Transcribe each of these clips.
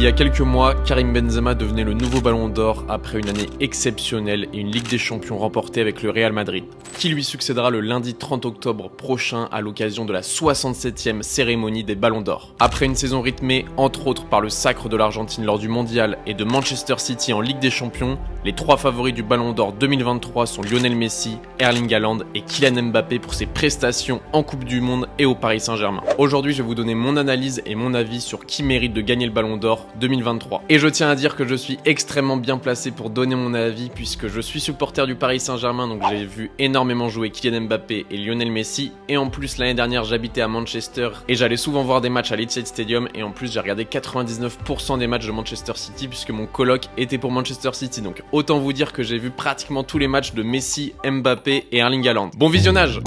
Il y a quelques mois, Karim Benzema devenait le nouveau Ballon d'Or après une année exceptionnelle et une Ligue des Champions remportée avec le Real Madrid, qui lui succédera le lundi 30 octobre prochain à l'occasion de la 67e cérémonie des Ballons d'Or. Après une saison rythmée, entre autres par le sacre de l'Argentine lors du Mondial et de Manchester City en Ligue des Champions, les trois favoris du Ballon d'Or 2023 sont Lionel Messi, Erling Haaland et Kylian Mbappé pour ses prestations en Coupe du Monde et au Paris Saint-Germain. Aujourd'hui, je vais vous donner mon analyse et mon avis sur qui mérite de gagner le Ballon d'Or 2023. Et je tiens à dire que je suis extrêmement bien placé pour donner mon avis puisque je suis supporter du Paris Saint-Germain, donc j'ai vu énormément jouer Kylian Mbappé et Lionel Messi. Et en plus, l'année dernière, j'habitais à Manchester et j'allais souvent voir des matchs à l'Etihad Stadium. Et en plus, j'ai regardé 99% des matchs de Manchester City puisque mon coloc était pour Manchester City. Donc autant vous dire que j'ai vu pratiquement tous les matchs de Messi, Mbappé et Erling Haaland. Bon visionnage!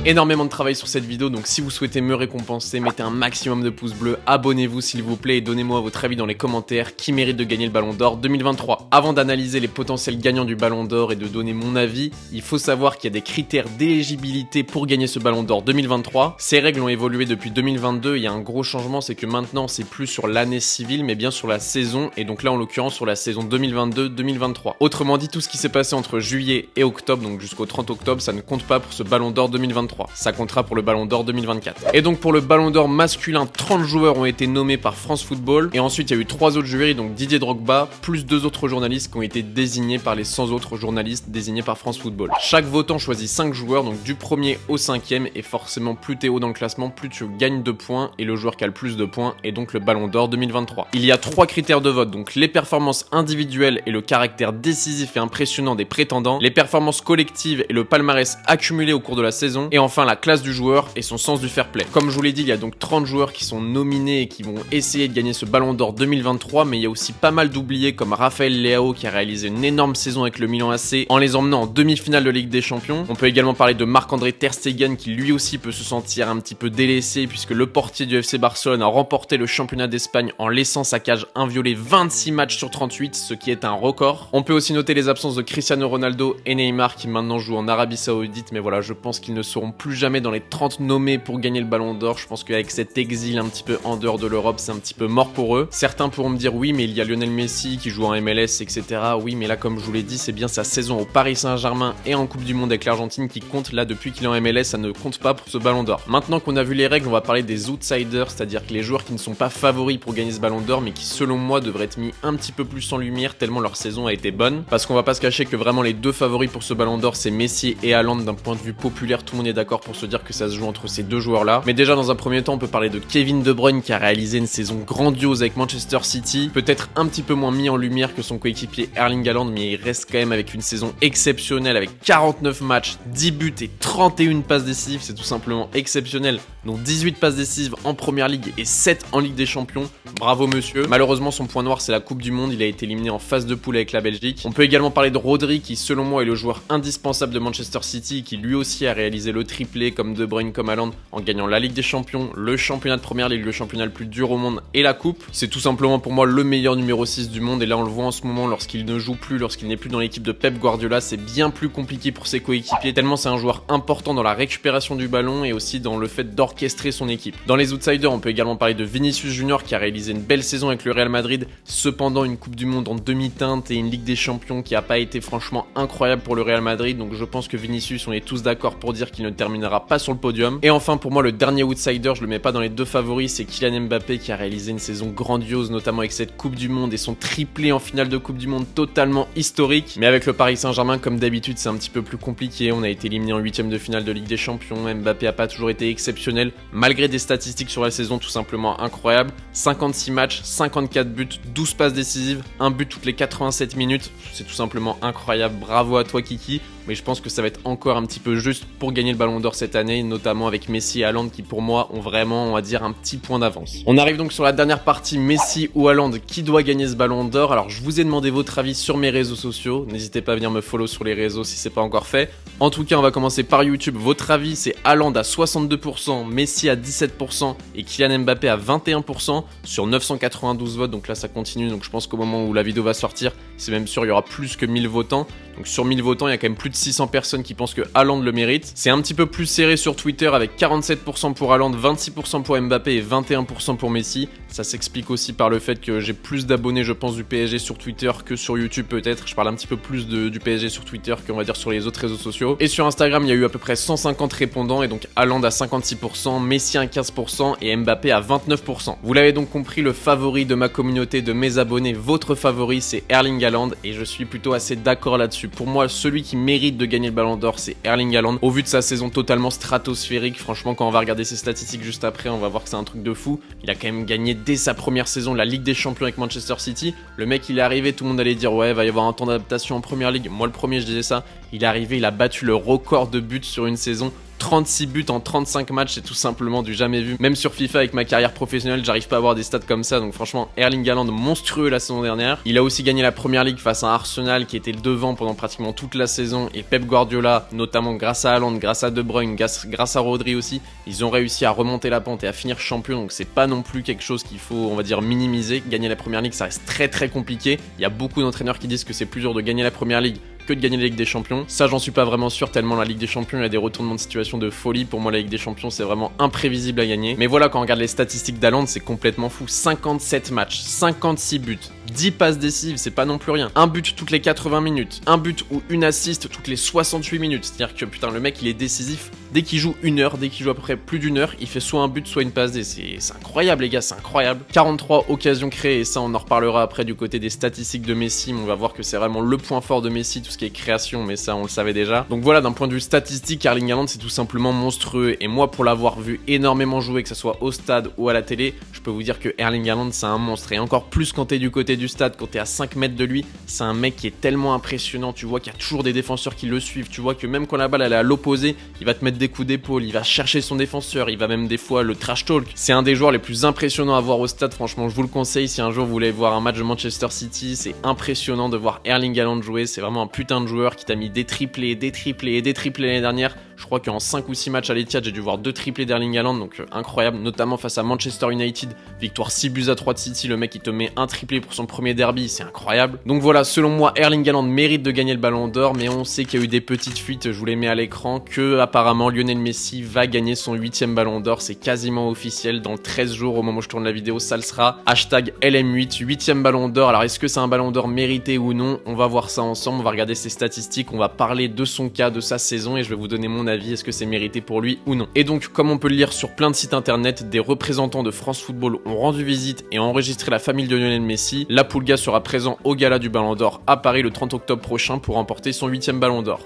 Énormément de travail sur cette vidéo, donc si vous souhaitez me récompenser, mettez un maximum de pouces bleus, abonnez-vous s'il vous plaît et donnez-moi votre avis dans les commentaires qui mérite de gagner le Ballon d'Or 2023. Avant d'analyser les potentiels gagnants du Ballon d'Or et de donner mon avis, il faut savoir qu'il y a des critères d'éligibilité pour gagner ce Ballon d'Or 2023. Ces règles ont évolué depuis 2022, il y a un gros changement, c'est que maintenant c'est plus sur l'année civile mais bien sur la saison, et donc là en l'occurrence sur la saison 2022-2023. Autrement dit, tout ce qui s'est passé entre juillet et octobre, donc jusqu'au 30 octobre, ça ne compte pas pour ce Ballon d'Or 2023. Ça comptera pour le Ballon d'Or 2024. Et donc pour le Ballon d'Or masculin, 30 joueurs ont été nommés par France Football. Et ensuite, il y a eu 3 autres jurys, donc Didier Drogba, plus 2 autres journalistes qui ont été désignés par les 100 autres journalistes désignés par France Football. Chaque votant choisit 5 joueurs, donc du premier au 5e. Et forcément, plus t'es haut dans le classement, plus tu gagnes de points. Et le joueur qui a le plus de points est donc le Ballon d'Or 2023. Il y a 3 critères de vote, donc les performances individuelles et le caractère décisif et impressionnant des prétendants, les performances collectives et le palmarès accumulé au cours de la saison, et enfin la classe du joueur et son sens du fair play. Comme je vous l'ai dit, il y a donc 30 joueurs qui sont nominés et qui vont essayer de gagner ce Ballon d'Or 2023, mais il y a aussi pas mal d'oubliés comme Raphaël Leao qui a réalisé une énorme saison avec le Milan AC en les emmenant en demi-finale de Ligue des Champions. On peut également parler de Marc-André Ter Stegen qui lui aussi peut se sentir un petit peu délaissé puisque le portier du FC Barcelone a remporté le championnat d'Espagne en laissant sa cage inviolée 26 matchs sur 38, ce qui est un record. On peut aussi noter les absences de Cristiano Ronaldo et Neymar qui maintenant jouent en Arabie Saoudite, mais voilà, je pense qu'ils ne seront plus jamais dans les 30 nommés pour gagner le Ballon d'Or. Je pense qu'avec cet exil un petit peu en dehors de l'Europe, c'est un petit peu mort pour eux. Certains pourront me dire oui, mais il y a Lionel Messi qui joue en MLS, etc. Oui, mais là, comme je vous l'ai dit, c'est bien sa saison au Paris Saint-Germain et en Coupe du Monde avec l'Argentine qui compte. Là, depuis qu'il est en MLS, ça ne compte pas pour ce Ballon d'Or. Maintenant qu'on a vu les règles, on va parler des outsiders, c'est-à-dire que les joueurs qui ne sont pas favoris pour gagner ce Ballon d'Or, mais qui, selon moi, devraient être mis un petit peu plus en lumière tellement leur saison a été bonne. Parce qu'on va pas se cacher que vraiment les deux favoris pour ce Ballon d'Or, c'est Messi et Haaland. D'un point de vue populaire, tout le monde est d'accord pour se dire que ça se joue entre ces deux joueurs-là. Mais déjà, dans un premier temps, on peut parler de Kevin De Bruyne qui a réalisé une saison grandiose avec Manchester City. Peut-être un petit peu moins mis en lumière que son coéquipier Erling Haaland, mais il reste quand même avec une saison exceptionnelle avec 49 matchs, 10 buts et 31 passes décisives. C'est tout simplement exceptionnel. Donc 18 passes décisives en Première Ligue et 7 en Ligue des Champions. Bravo monsieur. Malheureusement, son point noir, c'est la Coupe du Monde. Il a été éliminé en phase de poule avec la Belgique. On peut également parler de Rodri qui, selon moi, est le joueur indispensable de Manchester City qui lui aussi a réalisé le triplé comme De Bruyne, comme Haaland, en gagnant la Ligue des Champions, le championnat de Première Ligue, le championnat le plus dur au monde et la Coupe. C'est tout simplement pour moi le meilleur numéro 6 du monde et là on le voit en ce moment lorsqu'il ne joue plus, lorsqu'il n'est plus dans l'équipe de Pep Guardiola, c'est bien plus compliqué pour ses coéquipiers tellement c'est un joueur important dans la récupération du ballon et aussi dans le fait d'orchestrer son équipe. Dans les outsiders, on peut également parler de Vinicius Junior qui a réalisé une belle saison avec le Real Madrid, cependant une Coupe du Monde en demi-teinte et une Ligue des Champions qui n'a pas été franchement incroyable pour le Real Madrid, donc je pense que Vinicius, on est tous d'accord pour dire qu'il ne terminera pas sur le podium. Et enfin pour moi le dernier outsider, je le mets pas dans les deux favoris, c'est Kylian Mbappé qui a réalisé une saison grandiose notamment avec cette Coupe du Monde et son triplé en finale de Coupe du Monde totalement historique. Mais avec le Paris Saint-Germain comme d'habitude c'est un petit peu plus compliqué, on a été éliminé en 8ème de finale de Ligue des Champions, Mbappé a pas toujours été exceptionnel malgré des statistiques sur la saison tout simplement incroyables. 56 matchs, 54 buts, 12 passes décisives, un but toutes les 87 minutes, c'est tout simplement incroyable, bravo à toi Kiki. Mais je pense que ça va être encore un petit peu juste pour gagner le Ballon d'Or cette année, notamment avec Messi et Haaland qui pour moi ont vraiment, on va dire, un petit point d'avance. On arrive donc sur la dernière partie, Messi ou Haaland, qui doit gagner ce Ballon d'Or. Alors je vous ai demandé votre avis sur mes réseaux sociaux, n'hésitez pas à venir me follow sur les réseaux si c'est pas encore fait. En tout cas, on va commencer par YouTube. Votre avis, c'est Haaland à 62%, Messi à 17% et Kylian Mbappé à 21% sur 992 votes. Donc là, ça continue. Donc je pense qu'au moment où la vidéo va sortir, c'est même sûr, il y aura plus que 1000 votants. Donc sur 1000 votants, il y a quand même plus de 600 personnes qui pensent que Haaland le mérite. C'est un petit peu plus serré sur Twitter avec 47% pour Haaland, 26% pour Mbappé et 21% pour Messi. Ça s'explique aussi par le fait que j'ai plus d'abonnés, je pense, du PSG sur Twitter que sur YouTube peut-être. Je parle un petit peu plus du PSG sur Twitter qu'on va dire sur les autres réseaux sociaux. Et sur Instagram, il y a eu à peu près 150 répondants et donc Haaland à 56%, Messi à 15% et Mbappé à 29%. Vous l'avez donc compris, le favori de ma communauté, de mes abonnés, votre favori, c'est Erling Haaland et je suis plutôt assez d'accord là-dessus. Pour moi, celui qui mérite de gagner le Ballon d'Or, c'est Erling Haaland. Au vu de sa saison totalement stratosphérique, franchement, quand on va regarder ses statistiques juste après, on va voir que c'est un truc de fou. Il a quand même gagné dès sa première saison la Ligue des Champions avec Manchester City. Le mec, il est arrivé, tout le monde allait dire ouais, va y avoir un temps d'adaptation en Première Ligue. Moi, le premier, je disais ça. Il est arrivé, il a battu le record de buts sur une saison. 36 buts en 35 matchs, c'est tout simplement du jamais vu. Même sur FIFA avec ma carrière professionnelle, j'arrive pas à avoir des stats comme ça. Donc franchement, Erling Haaland monstrueux la saison dernière. Il a aussi gagné la Première Ligue face à Arsenal qui était le devant pendant pratiquement toute la saison. Et Pep Guardiola, notamment grâce à Haaland, grâce à De Bruyne, grâce à Rodri aussi, ils ont réussi à remonter la pente et à finir champion. Donc c'est pas non plus quelque chose qu'il faut, on va dire, minimiser. Gagner la Première Ligue, ça reste très très compliqué. Il y a beaucoup d'entraîneurs qui disent que c'est plus dur de gagner la Première Ligue que de gagner la Ligue des Champions. Ça, j'en suis pas vraiment sûr, tellement la Ligue des Champions, il y a des retournements de situation de folie. Pour moi, la Ligue des Champions, c'est vraiment imprévisible à gagner. Mais voilà, quand on regarde les statistiques d'Haaland, c'est complètement fou. 57 matchs, 56 buts, 10 passes décisives, c'est pas non plus rien. Un but toutes les 80 minutes, un but ou une assist toutes les 68 minutes. C'est-à-dire que putain, le mec, il est décisif dès qu'il joue une heure, dès qu'il joue à peu près plus d'une heure, il fait soit un but, soit une passe D. C'est incroyable, les gars, c'est incroyable. 43 occasions créées, et ça, on en reparlera après du côté des statistiques de Messi. Mais on va voir que c'est vraiment le point fort de Messi, tout ce qui est création, mais ça, on le savait déjà. Donc voilà, d'un point de vue statistique, Erling Haaland, c'est tout simplement monstrueux. Et moi, pour l'avoir vu énormément jouer, que ce soit au stade ou à la télé, je peux vous dire que Erling Haaland, c'est un monstre. Et encore plus quand t'es du côté du stade, quand t'es à 5 mètres de lui, c'est un mec qui est tellement impressionnant. Tu vois qu'il y a toujours des défenseurs qui le suivent. Tu vois que même quand la balle elle est à l'opposé, il va te mettre des coups d'épaule, il va chercher son défenseur, il va même des fois le trash talk. C'est un des joueurs les plus impressionnants à voir au stade. Franchement, je vous le conseille. Si un jour vous voulez voir un match de Manchester City, c'est impressionnant de voir Erling Haaland jouer. C'est vraiment un putain de joueur qui t'a mis des triplés l'année dernière. Je crois qu'en 5 ou 6 matchs à l'Etihad, j'ai dû voir 2 triplés d'Erling Haaland, donc incroyable, notamment face à Manchester United, victoire 6-3 de City, le mec il te met un triplé pour son premier derby, c'est incroyable. Donc voilà, selon moi, Erling Haaland mérite de gagner le Ballon d'Or, mais on sait qu'il y a eu des petites fuites, je vous les mets à l'écran, que apparemment Lionel Messi va gagner son 8ème Ballon d'Or, c'est quasiment officiel, dans 13 jours au moment où je tourne la vidéo, ça le sera. Hashtag LM8, 8ème Ballon d'Or, alors est-ce que c'est un Ballon d'Or mérité ou non? On va voir ça ensemble, on va regarder ses statistiques, on va parler de son cas, de sa saison, et je vais vous donner mon avis, est-ce que c'est mérité pour lui ou non. Et donc, comme on peut le lire sur plein de sites internet, des représentants de France Football ont rendu visite et ont enregistré la famille de Lionel Messi. La Pulga sera présent au gala du Ballon d'Or à Paris le 30 octobre prochain pour remporter son 8ème Ballon d'Or.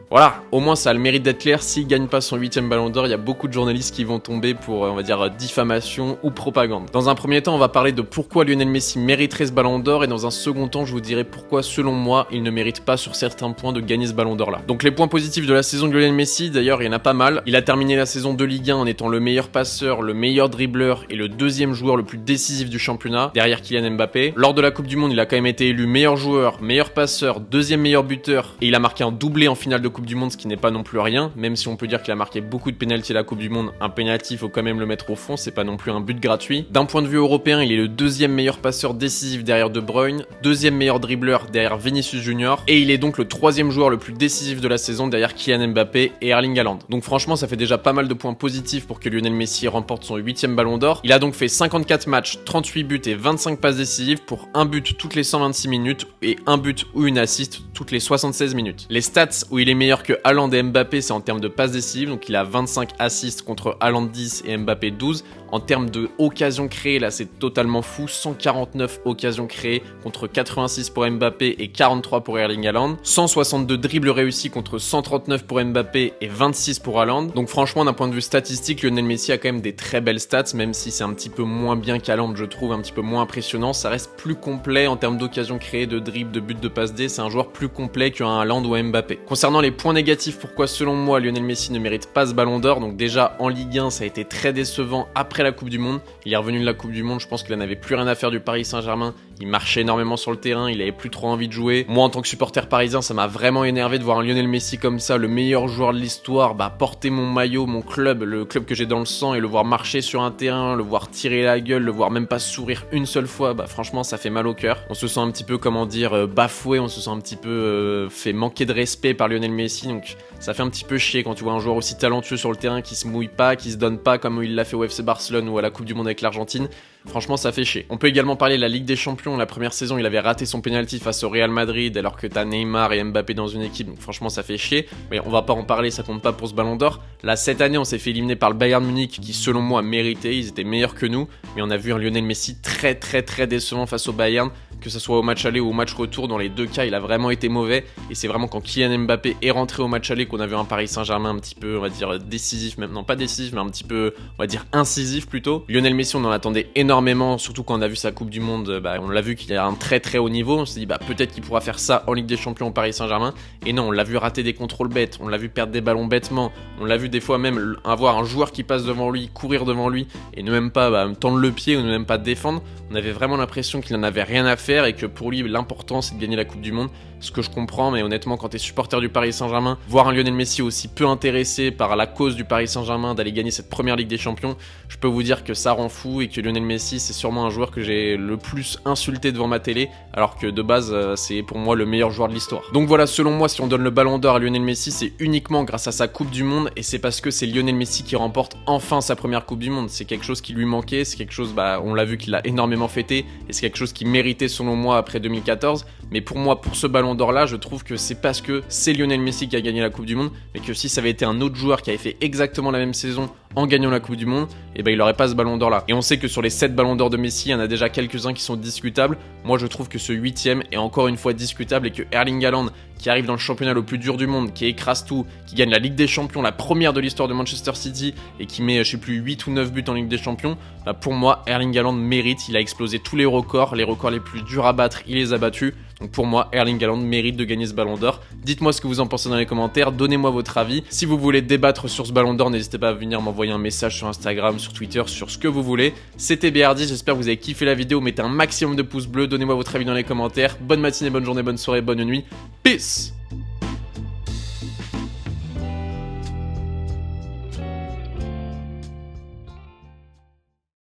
Voilà, au moins ça a le mérite d'être clair. S'il gagne pas son 8ème Ballon d'Or, il y a beaucoup de journalistes qui vont tomber pour, on va dire, diffamation ou propagande. Dans un premier temps, on va parler de pourquoi Lionel Messi mériterait ce Ballon d'Or, et dans un second temps, je vous dirai pourquoi, selon moi, il ne mérite pas sur certains points de gagner ce Ballon d'Or là. Donc les points positifs de la saison de Lionel Messi, d'ailleurs, il y en a pas mal. Il a terminé la saison de Ligue 1 en étant le meilleur passeur, le meilleur dribbleur et le deuxième joueur le plus décisif du championnat, derrière Kylian Mbappé. Lors de la Coupe du Monde, il a quand même été élu meilleur joueur, meilleur passeur, deuxième meilleur buteur, et il a marqué un doublé en finale de Coupe du Monde, ce qui n'est pas non plus rien, même si on peut dire qu'il a marqué beaucoup de pénaltys à la Coupe du Monde. Un pénalty, il faut quand même le mettre au fond, c'est pas non plus un but gratuit. D'un point de vue européen, il est le deuxième meilleur passeur décisif derrière De Bruyne, deuxième meilleur dribbleur derrière Vinicius Junior, et il est donc le troisième joueur le plus décisif de la saison derrière Kylian Mbappé et Erling Haaland. Donc franchement, ça fait déjà pas mal de points positifs pour que Lionel Messi remporte son 8ème Ballon d'Or. Il a donc fait 54 matchs, 38 buts et 25 passes décisives pour un but toutes les 126 minutes et un but ou une assist toutes les 76 minutes. Les stats où il est meilleur que Haaland et Mbappé, c'est en termes de passes décisives, donc il a 25 assists contre Haaland 10 et Mbappé 12. En termes de occasions créées, là c'est totalement fou, 149 occasions créées contre 86 pour Mbappé et 43 pour Erling Haaland, 162 dribbles réussis contre 139 pour Mbappé et 26 pour Haaland. Donc franchement, d'un point de vue statistique, Lionel Messi a quand même des très belles stats, même si c'est un petit peu moins bien qu'Haaland, je trouve, un petit peu moins impressionnant. Ça reste plus complet en termes d'occasions créées, de dribbles, de buts, de passes D. C'est un joueur plus complet qu'un Haaland ou un Mbappé. Concernant les points négatifs, pourquoi selon moi Lionel Messi ne mérite pas ce Ballon d'Or? Donc déjà en Ligue 1, ça a été très décevant après la Coupe du Monde. Il est revenu de la Coupe du Monde, je pense qu'il n'avait plus rien à faire du Paris Saint-Germain. il marchait énormément sur le terrain, il avait plus trop envie de jouer. Moi en tant que supporter parisien, ça m'a vraiment énervé de voir un Lionel Messi comme ça, le meilleur joueur de l'histoire, porter mon maillot, mon club, le club que j'ai dans le sang, et le voir marcher sur un terrain, le voir tirer la gueule, le voir même pas sourire une seule fois, franchement ça fait mal au cœur. On se sent un petit peu, bafoué, on se sent un petit peu fait manquer de respect par Lionel Messi, donc ça fait un petit peu chier quand tu vois un joueur aussi talentueux sur le terrain qui se mouille pas, qui se donne pas comme il l'a fait au FC Barcelone ou à la Coupe du Monde avec l'Argentine. Franchement, ça fait chier. On peut également parler de la Ligue des Champions. La première saison, il avait raté son penalty face au Real Madrid alors que t'as Neymar et Mbappé dans une équipe. Donc franchement, ça fait chier. Mais on va pas en parler, ça compte pas pour ce Ballon d'Or. Là, cette année, on s'est fait éliminer par le Bayern Munich qui, selon moi, méritait. Ils étaient meilleurs que nous. Mais on a vu un Lionel Messi très décevant face au Bayern. Que ce soit au match aller ou au match retour, dans les deux cas, il a vraiment été mauvais. Et c'est vraiment quand Kylian Mbappé est rentré au match aller qu'on a vu un Paris Saint-Germain un petit peu, on va dire, décisif, même non pas décisif, mais un petit peu, on va dire, incisif plutôt. Lionel Messi, on en attendait énormément, surtout quand on a vu sa Coupe du Monde, on l'a vu qu'il a un très haut niveau. On s'est dit, peut-être qu'il pourra faire ça en Ligue des Champions au Paris Saint-Germain. Et non, on l'a vu rater des contrôles bêtes, on l'a vu perdre des ballons bêtement, on l'a vu des fois même avoir un joueur qui passe devant lui, courir devant lui, et ne même pas tendre le pied ou ne même pas défendre. On avait vraiment l'impression qu'il n'en avait rien à faire et que pour lui, l'important c'est de gagner la Coupe du Monde, ce que je comprends, mais honnêtement quand t'es supporter du Paris Saint-Germain, voir un Lionel Messi aussi peu intéressé par la cause du Paris Saint-Germain d'aller gagner cette première Ligue des Champions, je peux vous dire que ça rend fou et que Lionel Messi c'est sûrement un joueur que j'ai le plus insulté devant ma télé, alors que de base c'est pour moi le meilleur joueur de l'histoire. Donc voilà, selon moi, si on donne le Ballon d'Or à Lionel Messi, c'est uniquement grâce à sa Coupe du Monde, et c'est parce que c'est Lionel Messi qui remporte enfin sa première Coupe du Monde. C'est quelque chose qui lui manquait, c'est quelque chose, on l'a vu qu'il a énormément fêté, et c'est quelque chose qui méritait selon moi après 2014. Mais pour moi, pour ce Ballon d'Or là, je trouve que c'est parce que c'est Lionel Messi qui a gagné la Coupe du Monde, mais que si ça avait été un autre joueur qui avait fait exactement la même saison en gagnant la Coupe du Monde, il aurait pas ce Ballon d'Or là. Et on sait que sur les 7 Ballons d'Or de Messi, il y en a déjà quelques-uns qui sont discutables. Moi je trouve que ce 8ème est encore une fois discutable, et que Erling Haaland, qui arrive dans le championnat le plus dur du monde, qui écrase tout, qui gagne la Ligue des Champions, la première de l'histoire de Manchester City, et qui met, 8 ou 9 buts en Ligue des Champions, pour moi, Erling Haaland mérite, il a explosé tous les records les plus durs à battre, il les a battus. Donc pour moi, Erling Haaland mérite de gagner ce Ballon d'Or. Dites-moi ce que vous en pensez dans les commentaires, donnez-moi votre avis. Si vous voulez débattre sur ce Ballon d'Or, n'hésitez pas à venir m'envoyer un message sur Instagram, sur Twitter, sur ce que vous voulez. C'était BRD, j'espère que vous avez kiffé la vidéo, mettez un maximum de pouces bleus, donnez-moi votre avis dans les commentaires. Bonne matinée, bonne journée, bonne soirée, bonne nuit. Peace!